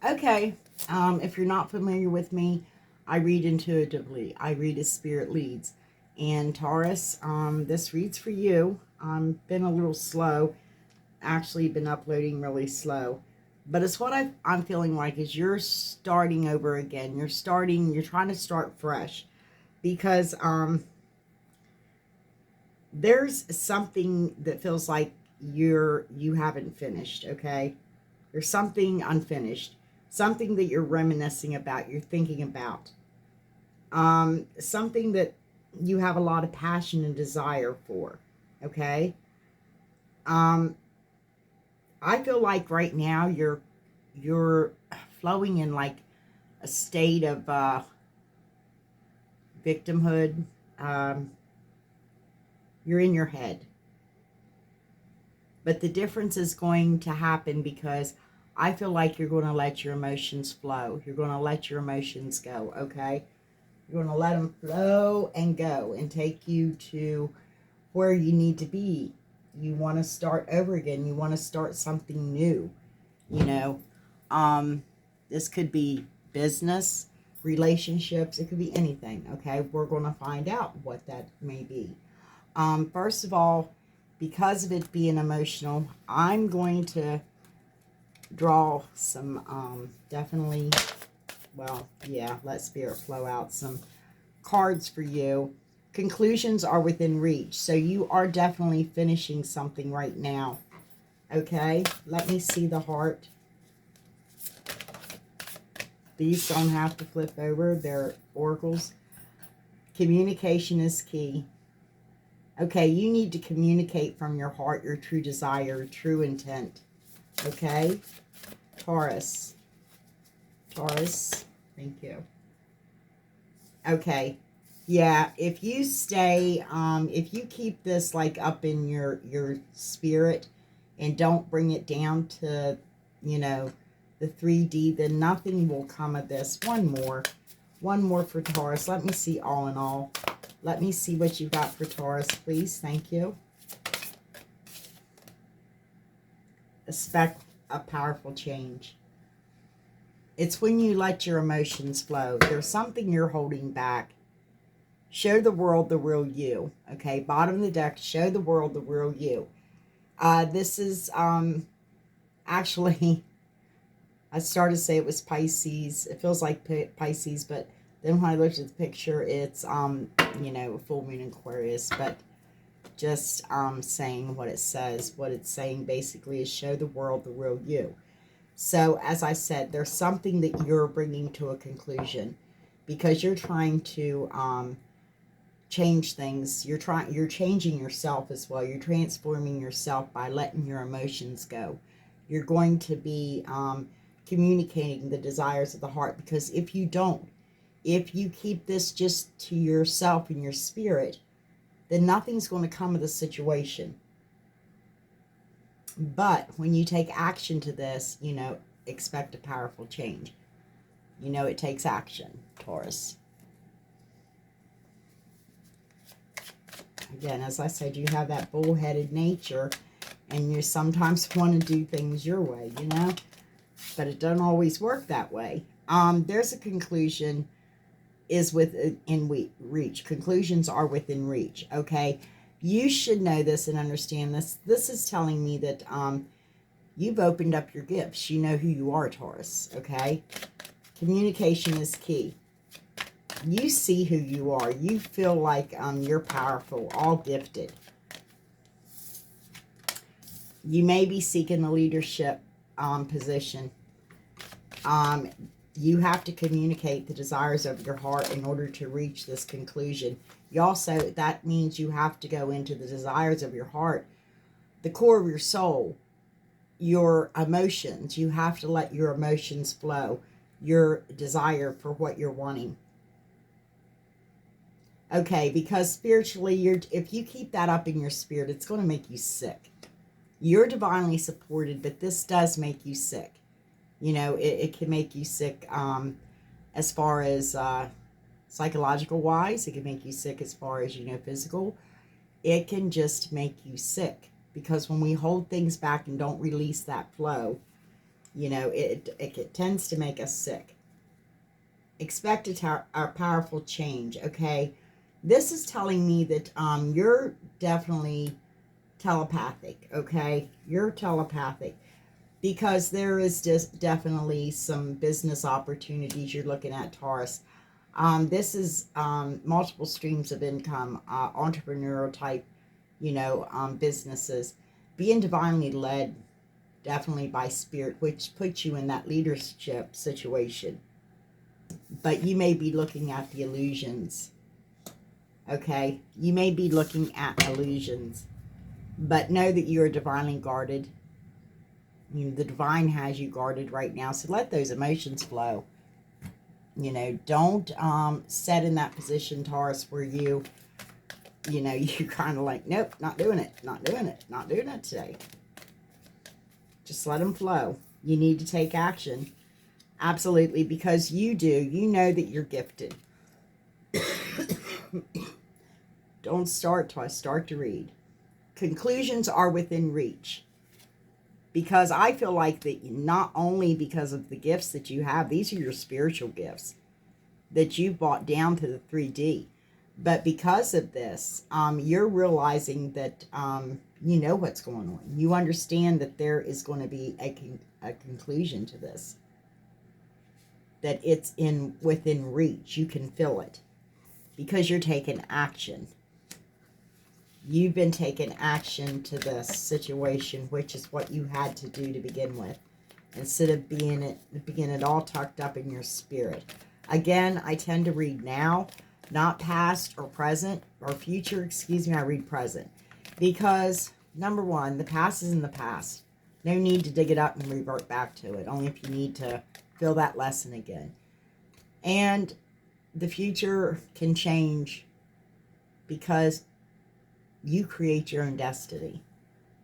Okay, if you're not familiar with me, I read intuitively. I read as spirit leads. And Taurus, this reads for you. Been a little slow. Actually, been uploading really slow. But it's what I'm feeling like is you're starting over again. You're trying to start fresh. Because there's something that feels like you haven't finished, okay? There's something unfinished, something that you're reminiscing about, you're thinking about, something that you have a lot of passion and desire for, okay? Um, I feel like right now you're flowing in like a state of victimhood. Um, you're in your head. But the difference is going to happen because I feel like you're going to let your emotions flow. You're going to let your emotions go, okay? You're going to let them flow and go and take you to where you need to be. You want to start over again. You want to start something new, you know. This could be business, relationships. It could be anything, okay? We're going to find out what that may be. First of all, because of it being emotional, I'm going to draw some, definitely, well, yeah, let Spirit flow out some cards for you. Conclusions are within reach, so you are definitely finishing something right now. Okay, let me see the heart. These don't have to flip over, they're oracles. Communication is key. Okay, you need to communicate from your heart, your true desire, true intent. Okay, Taurus. Taurus, thank you. Okay, yeah, if you stay, if you keep this like up in your spirit and don't bring it down to, you know, the 3D, then nothing will come of this. One more for Taurus. Let me see all in all. Let me see what you got for Taurus, please. Thank you. Expect a powerful change. It's when you let your emotions flow. There's something you're holding back. Show the world the real you. Okay, bottom of the deck, show the world the real you. This is actually, I started to say it was Pisces. It feels like Pisces, but then when I looked at the picture, it's, you know, full moon Aquarius. But just saying what it says. What it's saying basically is show the world the real you. So, as I said, there's something that you're bringing to a conclusion because you're trying to change things. You're changing yourself as well. You're transforming yourself by letting your emotions go. You're going to be communicating the desires of the heart, because if you don't, if you keep this just to yourself and your spirit, then nothing's going to come of the situation. But when you take action to this, you know, expect a powerful change. You know, it takes action, Taurus. Again, as I said, you have that bullheaded nature, and you sometimes want to do things your way, you know, but it doesn't always work that way. There's a conclusion is within reach. Conclusions are within reach, okay? You should know this and understand this. This is telling me that you've opened up your gifts. You know who you are, Taurus, okay? Communication is key. You see who you are. You feel like you're powerful, all gifted. You may be seeking a leadership position. You have to communicate the desires of your heart in order to reach this conclusion. You also, that means you have to go into the desires of your heart, the core of your soul, your emotions. You have to let your emotions flow, your desire for what you're wanting. Okay, because spiritually, if you keep that up in your spirit, it's going to make you sick. You're divinely supported, but this does make you sick. You know, it can make you sick as far as psychological wise. It can make you sick as far as, you know, physical. It can just make you sick, because when we hold things back and don't release that flow, You know, it tends to make us sick. Expect a powerful change, okay? This is telling me that you're definitely telepathic, okay? You're telepathic because there is just definitely some business opportunities you're looking at, Taurus. This is multiple streams of income, entrepreneurial type, businesses. Being divinely led, definitely by spirit, which puts you in that leadership situation. But you may be looking at the illusions, okay? You may be looking at illusions, but know that you are divinely guarded. The divine has you guarded right now, so let those emotions flow. Don't set in that position, Taurus, where you kind of like, nope, not doing it, not doing it, not doing it today. Just let them flow. You need to take action. Absolutely, because you know that you're gifted. Don't start till I start to read. Conclusions are within reach. Because I feel like that not only because of the gifts that you have, these are your spiritual gifts that you've brought down to the 3D. But because of this, you're realizing that you know what's going on. You understand that there is going to be a conclusion to this. That it's within reach. You can feel it. Because you're taking action. You've been taking action to this situation, which is what you had to do to begin with. Instead of being it all tucked up in your spirit. Again, I tend to read now, not past or present or future. Excuse me, I read present. Because, number one, the past is in the past. No need to dig it up and revert back to it. Only if you need to feel that lesson again. And the future can change because you create your own destiny.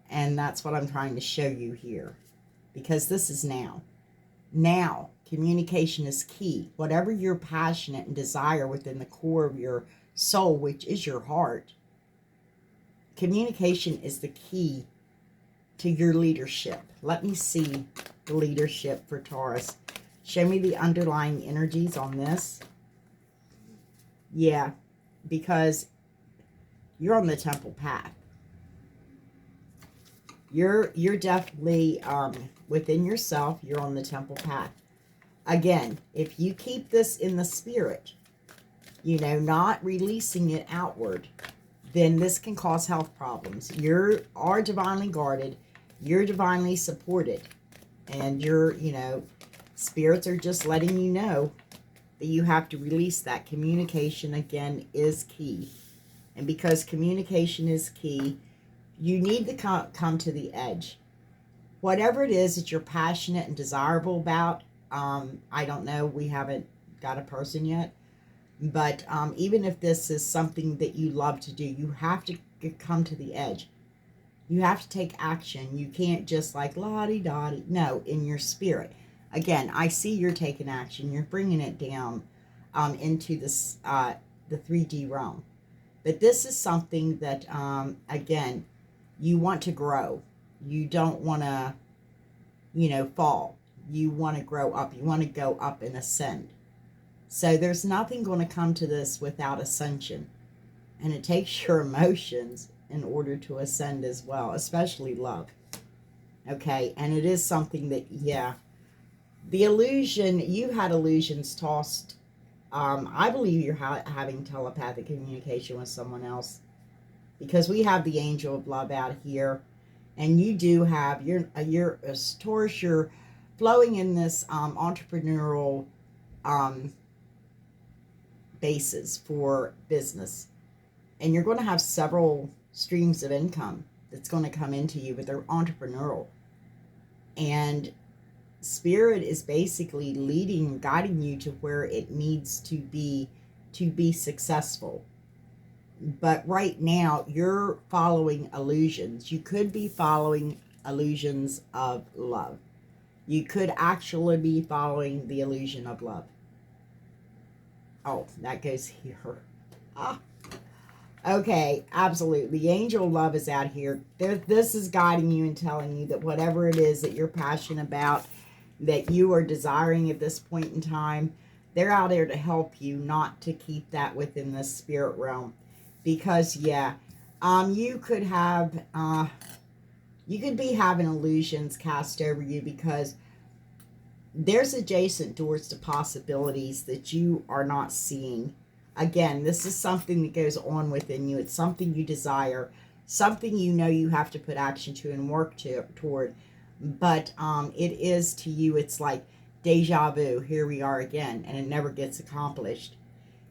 And that's what I'm trying to show you here. Because this is now. Now, communication is key. Whatever you're passionate and desire within the core of your soul, which is your heart, communication is the key to your leadership. Let me see the leadership for Taurus. Show me the underlying energies on this. Yeah, because you're on the temple path. You're definitely within yourself. You're on the temple path. Again, if you keep this in the spirit, not releasing it outward, then this can cause health problems. You are divinely guarded. You're divinely supported. And spirits are just letting you know that you have to release that. Communication, again, is key. And because communication is key, you need to come to the edge. Whatever it is that you're passionate and desirable about, I don't know, we haven't got a person yet. But even if this is something that you love to do, you have to come to the edge. You have to take action. You can't just like la-di-da-di. No, in your spirit. Again, I see you're taking action. You're bringing it down into this the 3D realm. But this is something that, again, you want to grow. You don't want to, fall. You want to grow up. You want to go up and ascend. So there's nothing going to come to this without ascension. And it takes your emotions in order to ascend as well, especially love. Okay, and it is something that, yeah, the illusion, you had illusions tossed. I believe you're having telepathic communication with someone else, because we have the angel of love out here, and you do have, you're Taurus, you're flowing in this entrepreneurial basis for business, and you're going to have several streams of income that's going to come into you, but they're entrepreneurial. And spirit is basically leading, guiding you to where it needs to be successful. But right now, you're following illusions. You could be following illusions of love. You could actually be following the illusion of love. Oh, that goes here. Ah. Okay, absolutely. The angel of love is out here. This is guiding you and telling you that whatever it is that you're passionate about, that you are desiring at this point in time, they're out there to help you not to keep that within the spirit realm. Because, yeah, you could have, you could be having illusions cast over you because there's adjacent doors to possibilities that you are not seeing. Again, this is something that goes on within you. It's something you desire, something you know you have to put action to and work toward. But it is to you, it's like deja vu. Here we are again, and it never gets accomplished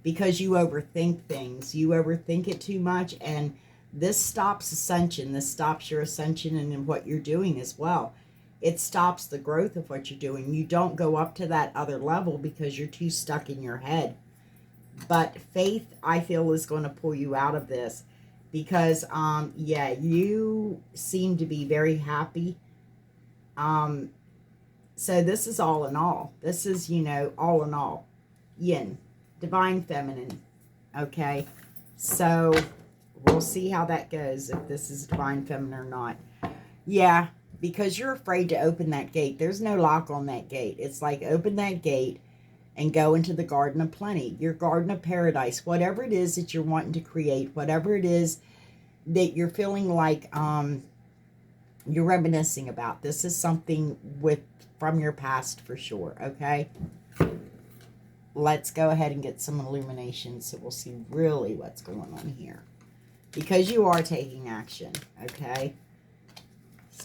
because you overthink things. You overthink it too much, and this stops ascension. This stops your ascension and in what you're doing as well. It stops the growth of what you're doing. You don't go up to that other level because you're too stuck in your head. But faith, I feel, is going to pull you out of this because, yeah, you seem to be very happy. So this is all in all. This is, you know, all in all. Yin, divine feminine. Okay, so we'll see how that goes, if this is divine feminine or not. Yeah, because you're afraid to open that gate. There's no lock on that gate. It's like, open that gate and go into the garden of plenty, your garden of paradise, whatever it is that you're wanting to create, whatever it is that you're feeling like you're reminiscing about. This is something from your past for sure, okay? Let's go ahead and get some illumination so we'll see really what's going on here. Because you are taking action, okay?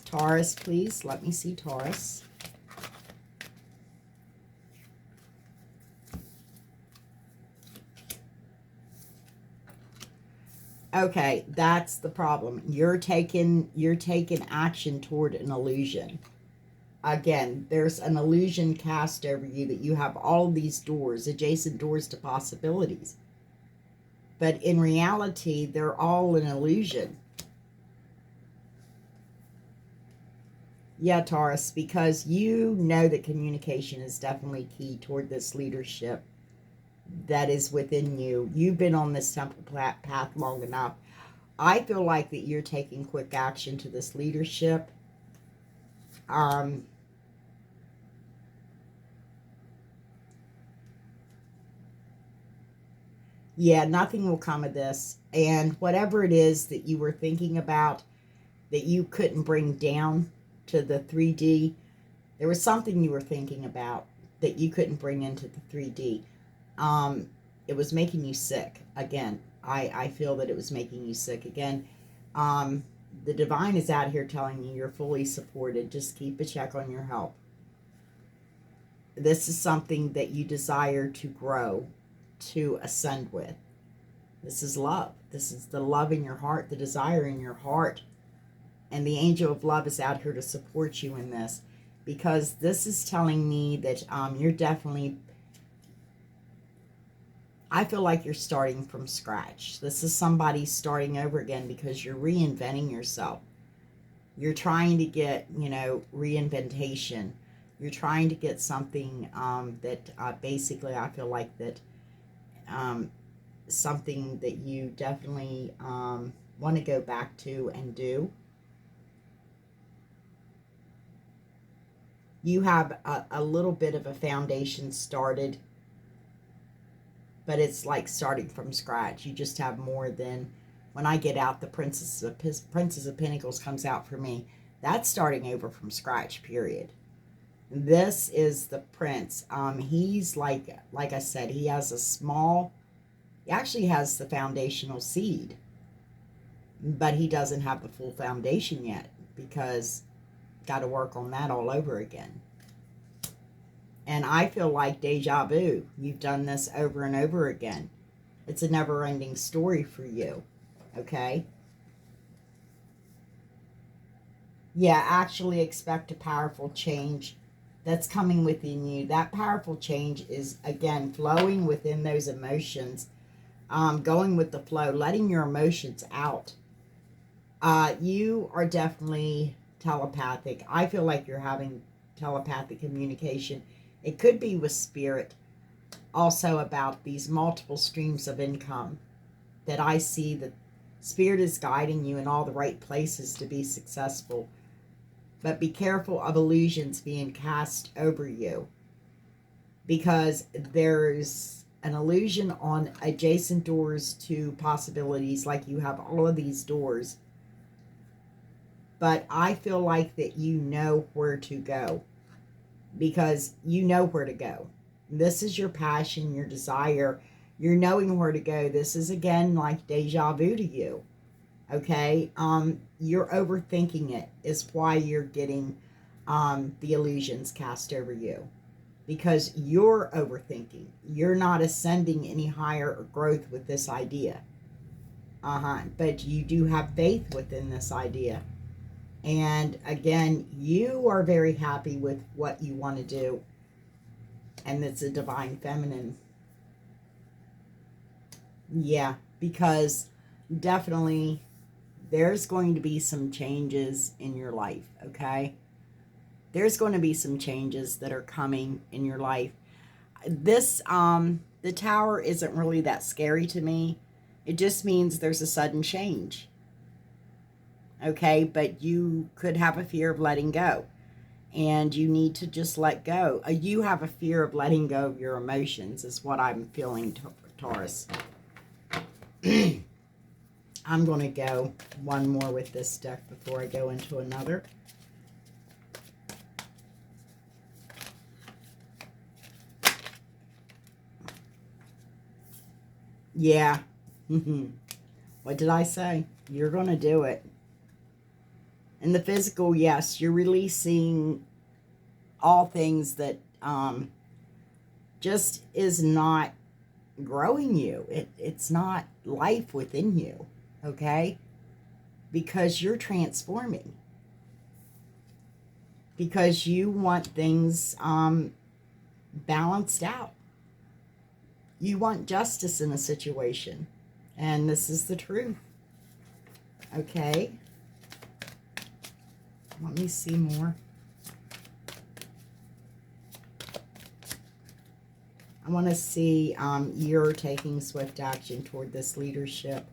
Taurus, please. Let me see Taurus. Okay, that's the problem. You're taking action toward an illusion. Again, there's an illusion cast over you that you have all these doors, adjacent doors to possibilities. But in reality, they're all an illusion. Yeah, Taurus, because you know that communication is definitely key toward this leadership that is within you. You've been on this temple path long enough. I feel like that you're taking quick action to this leadership. Yeah, nothing will come of this. And whatever it is that you were thinking about that you couldn't bring down to the 3D, there was something you were thinking about that you couldn't bring into the 3D. It was making you sick. Again, I feel that it was making you sick. Again, the divine is out here telling you you're fully supported. Just keep a check on your health. This is something that you desire to grow, to ascend with. This is love. This is the love in your heart, the desire in your heart. And the angel of love is out here to support you in this. Because this is telling me that you're definitely... I feel like you're starting from scratch. This is somebody starting over again because you're reinventing yourself. You're trying to get, you know, reinventation. You're trying to get something that basically I feel like that something that you definitely want to go back to and do. You have a little bit of a foundation started, but it's like starting from scratch. You just have more than, when I get out, the Princess of Pentacles comes out for me. That's starting over from scratch, period. This is the Prince. He's like I said, he has a small, he actually has the foundational seed, but he doesn't have the full foundation yet because got to work on that all over again. And I feel like deja vu. You've done this over and over again. It's a never-ending story for you. Okay? Yeah, actually expect a powerful change that's coming within you. That powerful change is, again, flowing within those emotions. Going with the flow. Letting your emotions out. You are definitely telepathic. I feel like you're having telepathic communication. It could be with spirit, also about these multiple streams of income that I see that spirit is guiding you in all the right places to be successful. But be careful of illusions being cast over you, because there's an illusion on adjacent doors to possibilities, like you have all of these doors. But I feel like that you know where to go, because you know where to go. This is your passion, your desire. You're knowing where to go. This is, again, like deja vu to you. Okay? You're overthinking it is why you're getting the illusions cast over you. Because you're overthinking. You're not ascending any higher or growth with this idea. But you do have faith within this idea. And again, you are very happy with what you want to do. And it's a divine feminine. Yeah, because definitely there's going to be some changes in your life, okay? There's going to be some changes that are coming in your life. This, the Tower isn't really that scary to me. It just means there's a sudden change. Okay, but you could have a fear of letting go. And you need to just let go. You have a fear of letting go of your emotions, is what I'm feeling, Taurus. I'm going to go one more with this deck before I go into another. Yeah. What did I say? You're going to do it. In the physical, yes, you're releasing all things that just is not growing you. It's not life within you, okay? Because you're transforming. Because you want things balanced out. You want justice in a situation. And this is the truth. Okay? Let me see more. I want to see you're taking swift action toward this leadership,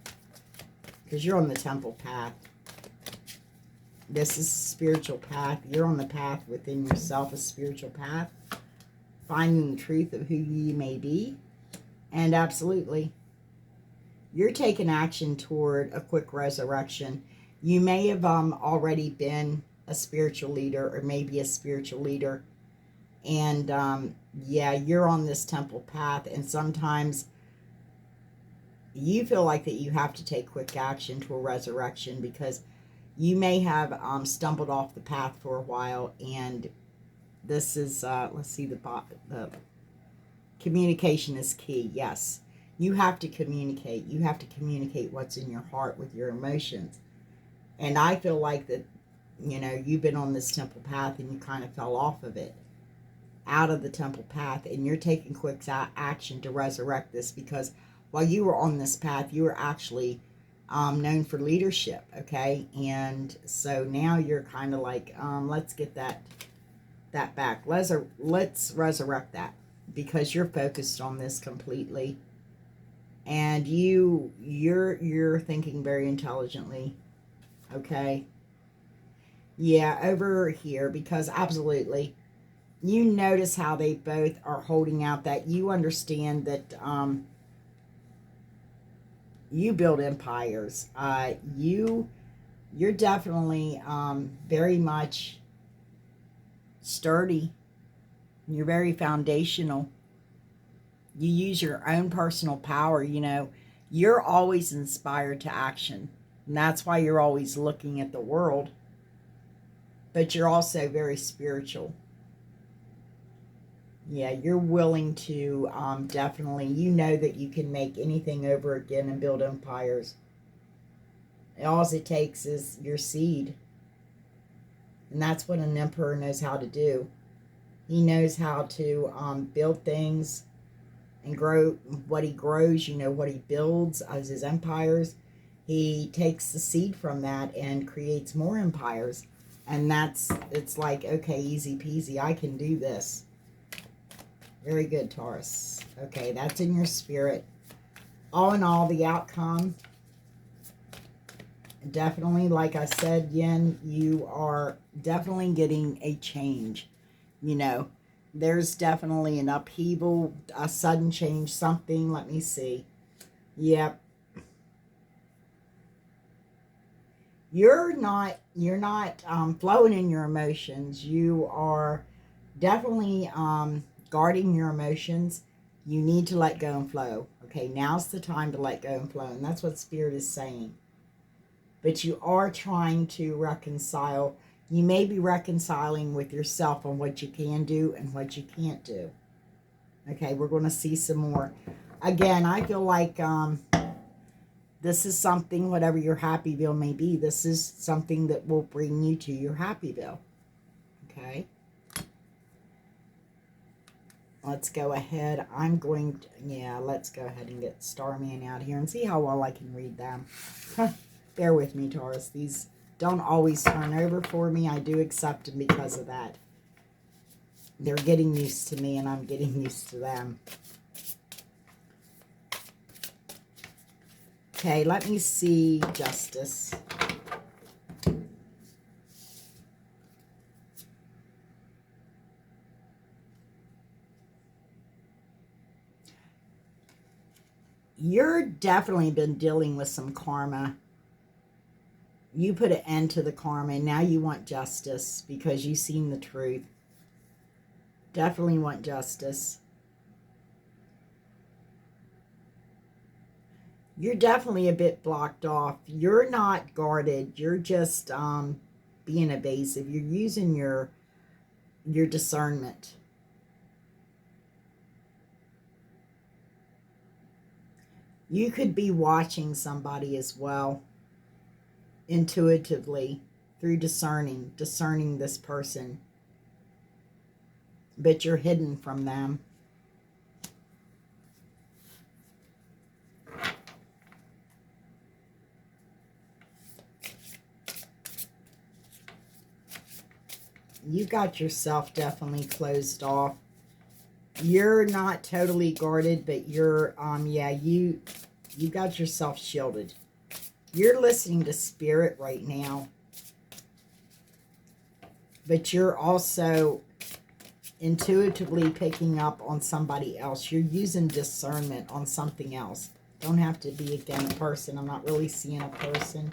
because you're on the temple path. This is a spiritual path. You're on the path within yourself, a spiritual path, finding the truth of who you may be. And absolutely, you're taking action toward a quick resurrection. You may have already been a spiritual leader, or maybe a spiritual leader. And yeah, you're on this temple path, and sometimes you feel like that you have to take quick action to a resurrection, because you may have stumbled off the path for a while. And this is, let's see, the communication is key. Yes, you have to communicate. You have to communicate what's in your heart with your emotions. And I feel like that, you know, you've been on this temple path and you kind of fell off of it, out of the temple path, and you're taking quick action to resurrect this, because while you were on this path, you were actually known for leadership, okay? And so now you're kind of like, let's get that back. Let's resurrect that, because you're focused on this completely, and you're thinking very intelligently, okay? Yeah, over here, because absolutely, you notice how they both are holding out that you understand that you build empires. You're definitely very much sturdy. You're very foundational. You use your own personal power, you know. You're always inspired to action. And that's why you're always looking at the world. But you're also very spiritual. Yeah, you're willing to definitely, you know that you can make anything over again and build empires. All it takes is your seed. And that's what an emperor knows how to do. He knows how to build things and grow what he grows, you know, what he builds as his empires. He takes the seed from that and creates more empires. And it's like, okay, easy peasy, I can do this. Very good, Taurus. Okay, that's in your spirit. All in all, the outcome Definitely, like I said, Yin, you are definitely getting a change. You know, there's definitely an upheaval, a sudden change, something. Let me see. Yep. You're not flowing in your emotions. You are definitely guarding your emotions. You need to let go and flow. Okay, now's the time to let go and flow. And that's what Spirit is saying. But you are trying to reconcile. You may be reconciling with yourself on what you can do and what you can't do. Okay, we're going to see some more. Again, I feel like this is something, whatever your happyville may be, this is something that will bring you to your happyville. Okay. Let's go ahead. I'm going to, yeah, let's go ahead and get Starman out here and see how well I can read them. Bear with me, Taurus. These don't always turn over for me. I do accept them because of that. They're getting used to me and I'm getting used to them. Okay, let me see Justice. You're definitely been dealing with some karma. You put an end to the karma and now you want justice because you've seen the truth. Definitely want justice. You're definitely a bit blocked off. You're not guarded. You're just being evasive. You're using your discernment. You could be watching somebody as well, intuitively, through discerning this person. But you're hidden from them. You got yourself definitely closed off. You're not totally guarded, but you're, yeah, you got yourself shielded. You're listening to Spirit right now. But you're also intuitively picking up on somebody else. You're using discernment on something else. Don't have to be, again, a person. I'm not really seeing a person.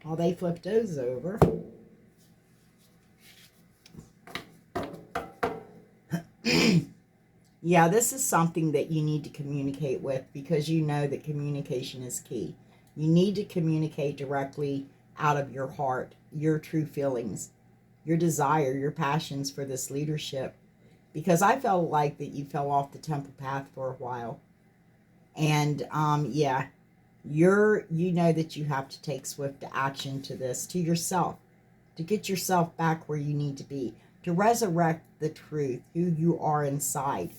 Oh, they flipped those over. Yeah, this is something that you need to communicate with because you know that communication is key. You need to communicate directly out of your heart, your true feelings, your desire, your passions for this leadership. Because I felt like that you fell off the temple path for a while. And yeah, you know that you have to take swift action to this, to yourself, to get yourself back where you need to be, to resurrect the truth, who you are inside,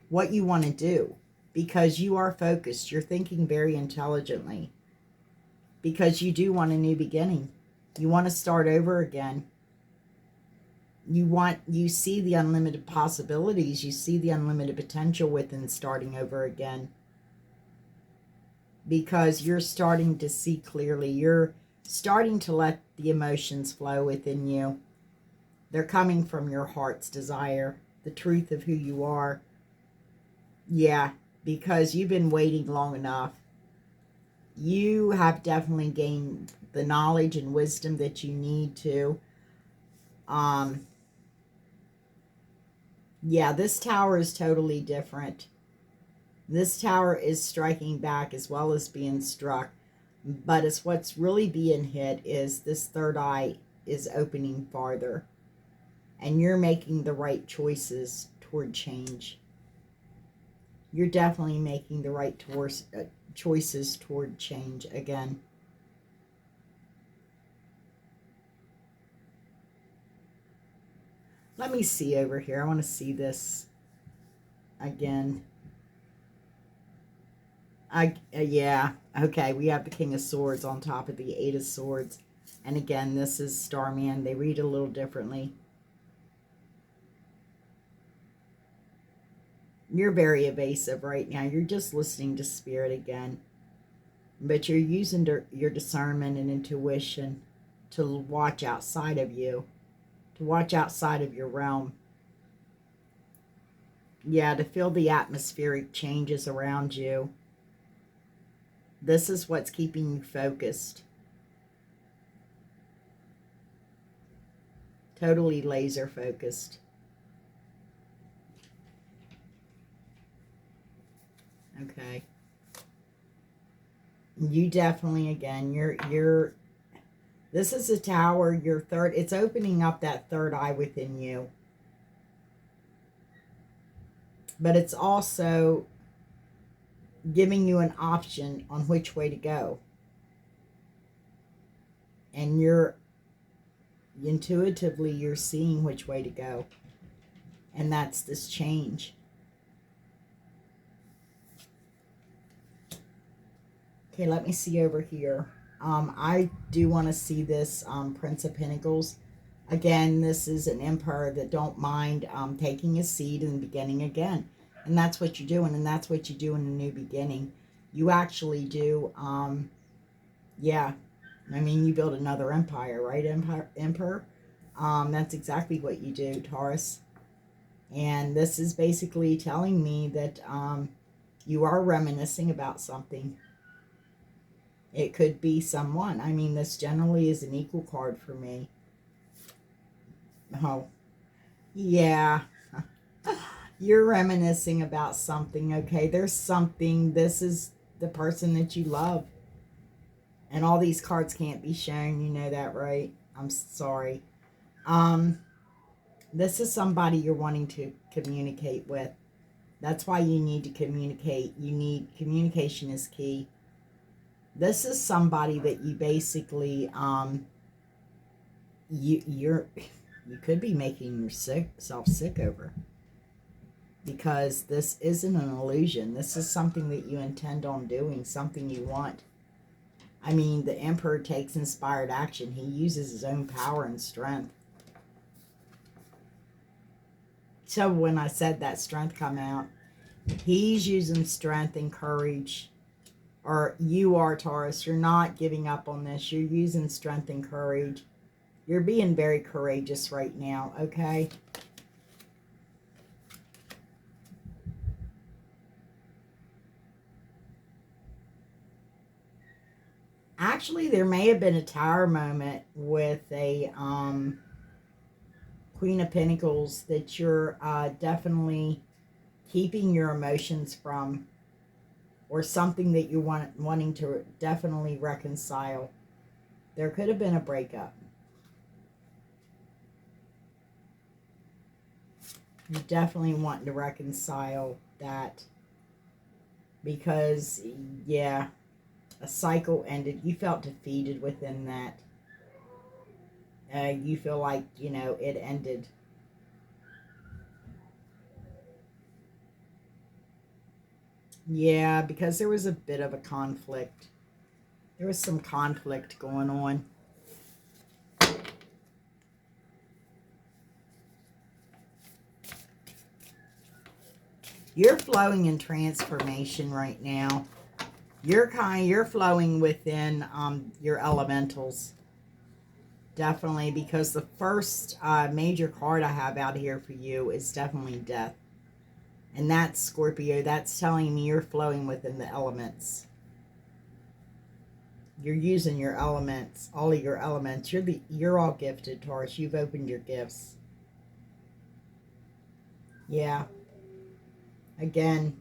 what you want to do, because you are focused. You're thinking very intelligently because you do want a new beginning. You want to start over again. You see the unlimited possibilities. You see the unlimited potential within starting over again because you're starting to see clearly. You're starting to let the emotions flow within you. They're coming from your heart's desire, the truth of who you are. Yeah, because you've been waiting long enough. You have definitely gained the knowledge and wisdom that you need to. Yeah, this tower is totally different. This tower is striking back as well as being struck. But it's what's really being hit is this third eye is opening farther. And you're making the right choices toward change. You're definitely making the right choices toward change again. Let me see over here. I want to see this again. Yeah. Okay, we have the King of Swords on top of the Eight of Swords. And again, this is Starman. They read a little differently. You're very evasive right now. You're just listening to Spirit again. But you're using your discernment and intuition to watch outside of you, to watch outside of your realm. Yeah, to feel the atmospheric changes around you. This is what's keeping you focused. Totally laser focused. Okay. You definitely, again, you're this is a tower, your third, it's opening up that third eye within you. But it's also giving you an option on which way to go. And you're intuitively, you're seeing which way to go. And that's this change. Okay, let me see over here. I do want to see this Prince of Pentacles. Again, this is an emperor that don't mind taking a seed and beginning again. And that's what you're doing. And that's what you do in a new beginning. You actually do, yeah. I mean, you build another empire, right, Emperor? That's exactly what you do, Taurus. And this is basically telling me that you are reminiscing about something. It could be someone. I mean, this generally is an equal card for me. Oh, yeah. You're reminiscing about something, okay? There's something. This is the person that you love. And all these cards can't be shown. You know that, right? I'm sorry. This is somebody you're wanting to communicate with. That's why you need to communicate. Communication is key. This is somebody that you basically, you could be making yourself sick over. Because this isn't an illusion. This is something that you intend on doing, something you want. I mean, the Emperor takes inspired action. He uses his own power and strength. So when I said that strength come out, he's using strength and courage. Or you are, Taurus. You're not giving up on this. You're using strength and courage. You're being very courageous right now, okay? Actually, there may have been a tower moment with a Queen of Pentacles that you're definitely keeping your emotions from, or something that you're wanting to definitely reconcile. There could have been a breakup. You definitely wanting to reconcile that because, yeah, a cycle ended. You felt defeated within that. You feel like, you know, it ended. Yeah, because there was a bit of a conflict. There was some conflict going on. You're flowing in transformation right now. You're flowing within your elementals. Definitely, because the first major card I have out here for you is definitely death. And that's Scorpio. That's telling me you're flowing within the elements. You're using your elements, all of your elements. You're all gifted, Taurus. You've opened your gifts. Yeah. Again,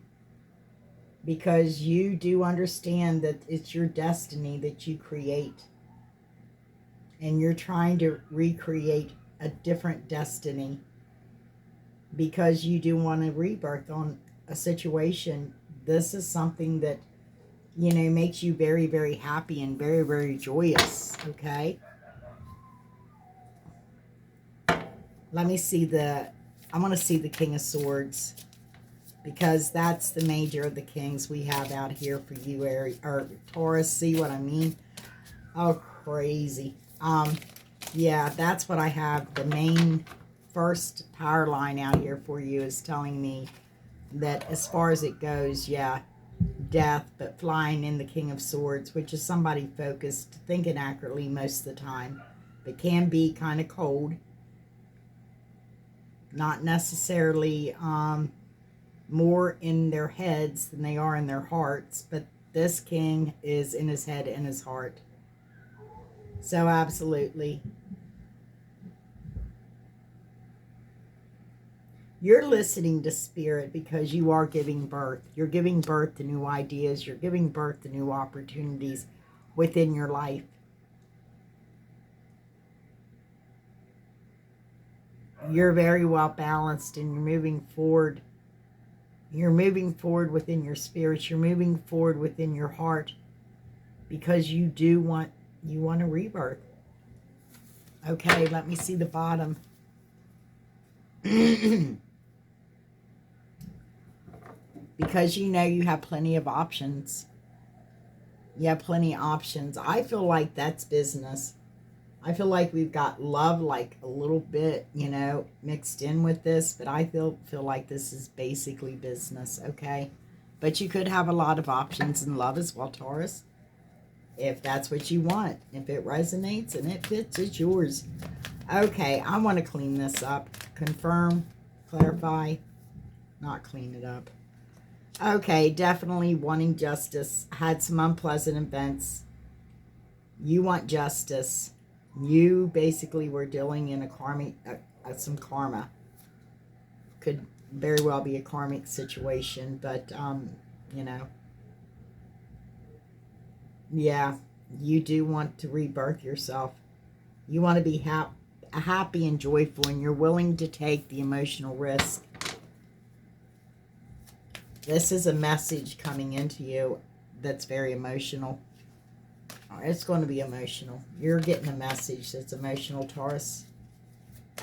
because you do understand that it's your destiny that you create. And you're trying to recreate a different destiny because you do want a rebirth on a situation. This is something that, you know, makes you very, very happy and very, very joyous, okay? Let me see I want to see the King of Swords, because that's the major of the kings we have out here for you, Taurus. See what I mean? Oh, crazy. Yeah, that's what I have. The main first power line out here for you is telling me that as far as it goes, yeah, death, but flying in the King of Swords, which is somebody focused, thinking accurately most of the time, but can be kind of cold. Not necessarily more in their heads than they are in their hearts, but this king is in his head and his heart. So absolutely. You're listening to spirit because you are giving birth. You're giving birth to new ideas. You're giving birth to new opportunities within your life. You're very well balanced and you're moving forward. You're moving forward within your spirit. You're moving forward within your heart because you want a rebirth. Okay, let me see the bottom. Because you know you have plenty of options. You have plenty of options. I feel like that's business. I feel like we've got love like a little bit, mixed in with this, but I feel like this is basically business, okay? But you could have a lot of options in love as well, Taurus. If that's what you want. If it resonates and it fits, it's yours. Okay, I want to clean this up. Confirm, clarify, not clean it up. Okay, definitely wanting justice. Had some unpleasant events. You want justice. You basically were dealing in a karmic, some karma. Could very well be a karmic situation, but, yeah, you do want to rebirth yourself. You want to be happy and joyful, and you're willing to take the emotional risk. This is a message coming into you that's very emotional. It's going to be emotional. You're getting a message that's emotional, Taurus.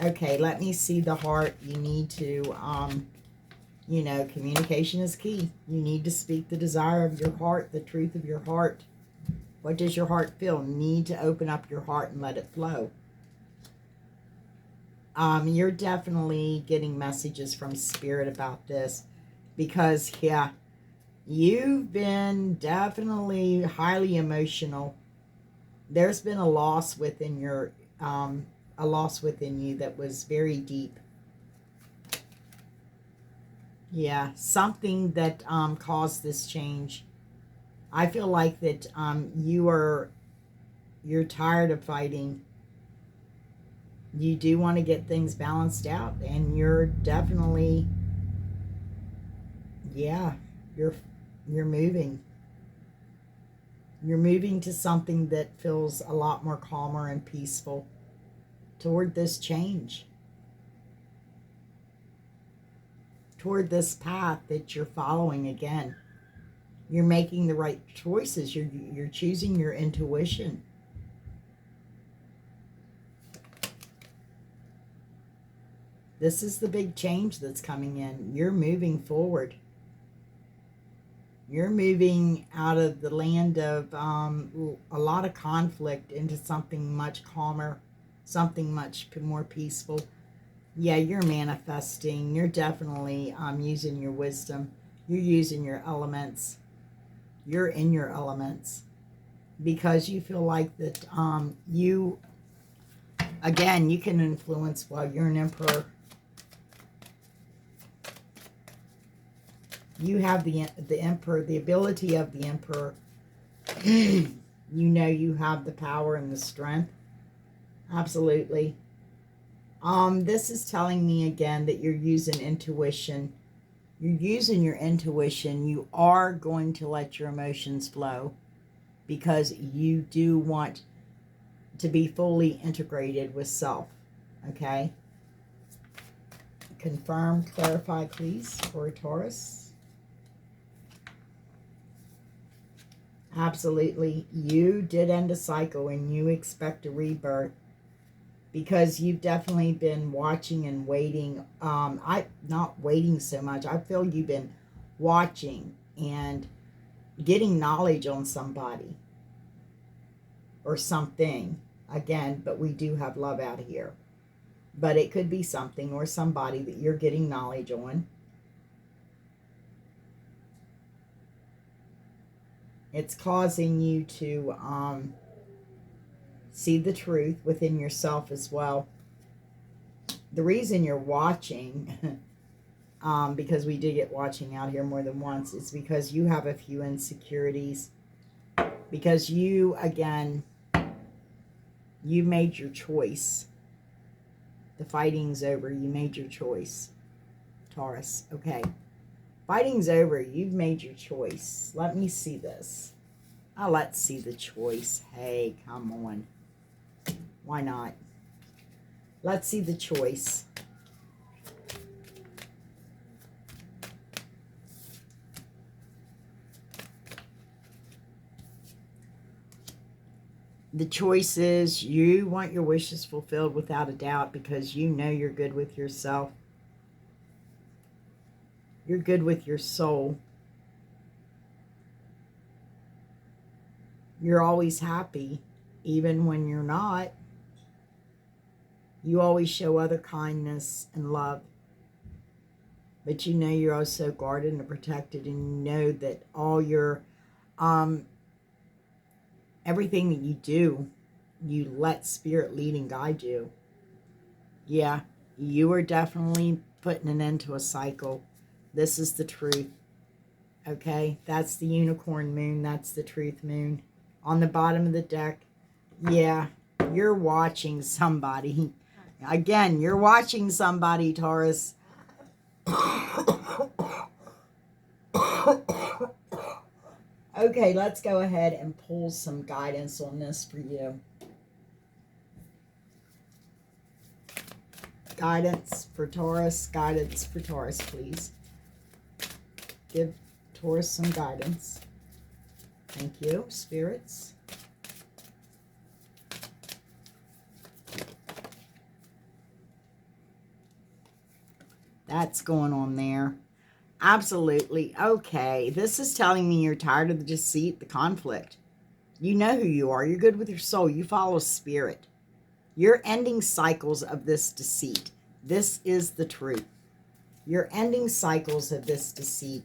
Okay, let me see the heart. You need to, communication is key. You need to speak the desire of your heart, the truth of your heart. What does your heart feel? You need to open up your heart and let it flow. You're definitely getting messages from spirit about this. Because, yeah, you've been definitely highly emotional. There's been a loss within you that was very deep. Yeah, something that caused this change. I feel like that you're tired of fighting. You do want to get things balanced out, and you're definitely, yeah, you're moving. You're moving to something that feels a lot more calmer and peaceful toward this change. Toward this path that you're following again. You're making the right choices. You're choosing your intuition. This is the big change that's coming in. You're moving forward. You're moving out of the land of a lot of conflict into something much calmer, something much more peaceful. Yeah, you're manifesting. You're definitely using your wisdom. You're using your elements. You're in your elements because you feel like that you can influence while you're an emperor. You have the emperor, the ability of the emperor. You know you have the power and the strength. Absolutely. This is telling me again that you're using intuition. You're using your intuition. You are going to let your emotions flow because you do want to be fully integrated with self. Okay? Confirm, clarify, please, for Taurus. Absolutely. You did end a cycle and you expect a rebirth because you've definitely been watching and waiting. Not waiting so much. I feel you've been watching and getting knowledge on somebody or something. Again, but we do have love out here. But it could be something or somebody that you're getting knowledge on. It's causing you to see the truth within yourself as well. The reason you're watching, because we did get watching out here more than once, is because you have a few insecurities. Because you, again, you made your choice. The fighting's over. You made your choice, Taurus. Okay. Fighting's over. You've made your choice. Let me see this. Oh, let's see the choice. Hey, come on. Why not? Let's see the choice. The choice is you want your wishes fulfilled without a doubt because you know you're good with yourself. You're good with your soul. You're always happy, even when you're not. You always show other kindness and love. But you know you're also guarded and protected, and you know that all your, everything that you do, you let Spirit lead and guide you. Yeah, you are definitely putting an end to a cycle. This is the truth. Okay, that's the unicorn moon. That's the truth moon. On the bottom of the deck, yeah, you're watching somebody. Again, you're watching somebody, Taurus. Okay, let's go ahead and pull some guidance on this for you. Guidance for Taurus, please. Give Taurus some guidance. Thank you, spirits. That's going on there. Absolutely. Okay, this is telling me you're tired of the deceit, the conflict. You know who you are. You're good with your soul. You follow Spirit. You're ending cycles of this deceit. This is the truth. You're ending cycles of this deceit.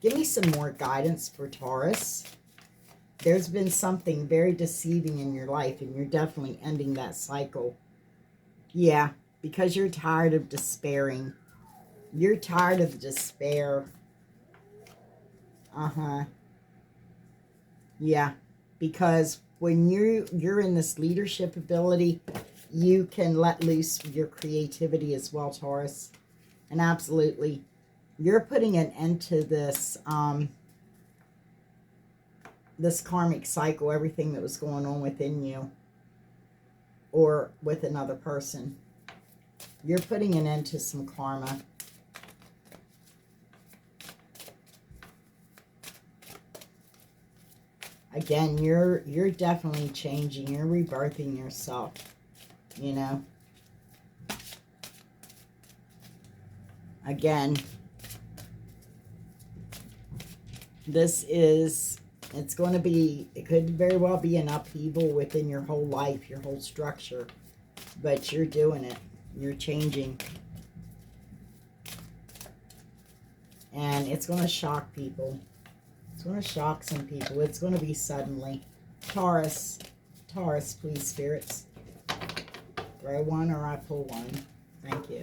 Give me some more guidance for Taurus. There's been something very deceiving in your life, and you're definitely ending that cycle. Yeah, because you're tired of despairing. You're tired of despair. Yeah, because when you're in this leadership ability, you can let loose your creativity as well, Taurus. And absolutely, you're putting an end to this this karmic cycle, everything that was going on within you or with another person. You're putting an end to some karma. Again, you're definitely changing. You're rebirthing yourself, you know. Again, this is, it's going to be, it could very well be an upheaval within your whole life, your whole structure. But you're doing it. You're changing. And it's going to shock people. It's going to shock some people. It's going to be suddenly. Taurus, please, spirits. Throw one or I pull one. Thank you.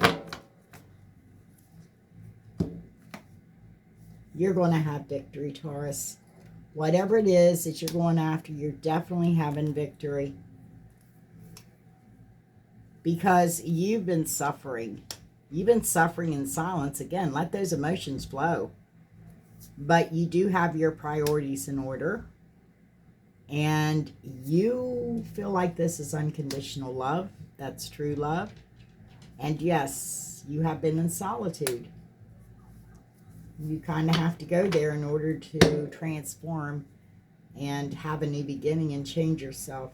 You're going to have victory, Taurus. Whatever it is that you're going after, you're definitely having victory. Because you've been suffering. You've been suffering in silence. Again, let those emotions flow. But you do have your priorities in order. And you feel like this is unconditional love. That's true love. And yes, you have been in solitude. You kind of have to go there in order to transform and have a new beginning and change yourself.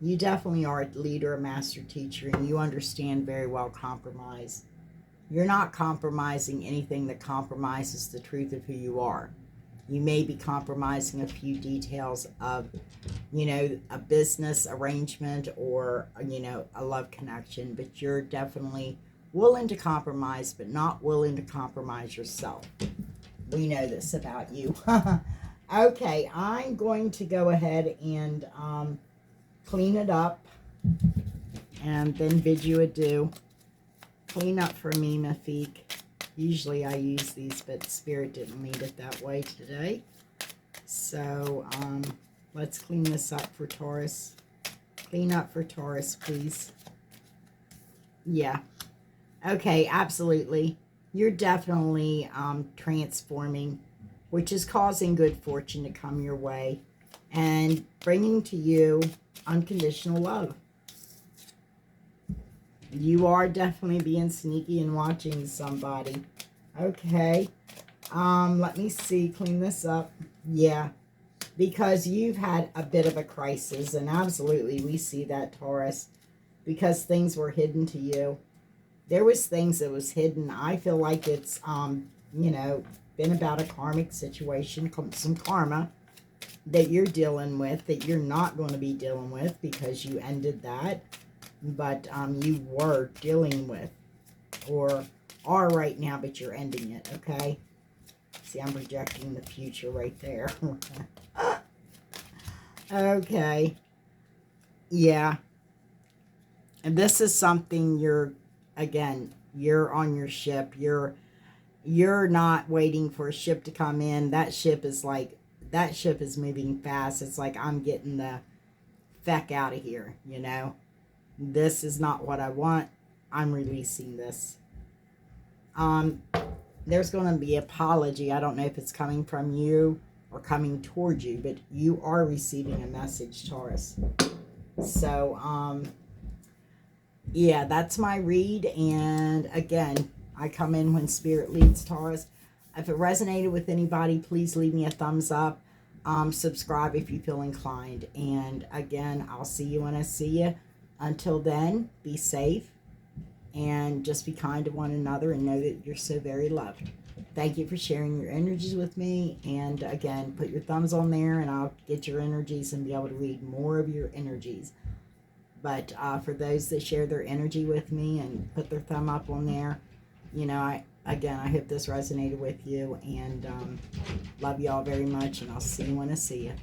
You definitely are a leader, a master teacher, and you understand very well compromise. You're not compromising anything that compromises the truth of who you are. You may be compromising a few details of, you know, a business arrangement or, you know, a love connection, but you're definitely willing to compromise, but not willing to compromise yourself. We know this about you. Okay, I'm going to go ahead and clean it up and then bid you adieu. Clean up for me, Mafik. Usually I use these, but Spirit didn't lead it that way today. So, let's clean this up for Taurus. Clean up for Taurus, please. Yeah. Okay, absolutely. You're definitely transforming, which is causing good fortune to come your way and bringing to you unconditional love. You are definitely being sneaky and watching somebody. Okay. Let me see. Clean this up. Yeah. Because you've had a bit of a crisis. And absolutely, we see that, Taurus. Because things were hidden to you. There was things that was hidden. I feel like it's, you know, been about a karmic situation. Some karma that you're dealing with. That you're not going to be dealing with. Because you ended that. But you were dealing with, or are right now, but you're ending it, okay? See, I'm projecting the future right there. Okay. Yeah. And this is something you're, again, you're on your ship. You're not waiting for a ship to come in. That ship is moving fast. It's like, I'm getting the feck out of here, you know? This is not what I want. I'm releasing this. There's going to be apology. I don't know if it's coming from you or coming toward you, but you are receiving a message, Taurus. So, yeah, that's my read. And again, I come in when Spirit leads, Taurus. If it resonated with anybody, please leave me a thumbs up. Subscribe if you feel inclined. And again, I'll see you when I see you. Until then, be safe and just be kind to one another and know that you're so very loved. Thank you for sharing your energies with me. And again, put your thumbs on there and I'll get your energies and be able to read more of your energies. But for those that share their energy with me and put their thumb up on there, you know, I hope this resonated with you. And love you all very much. And I'll see you when I see you.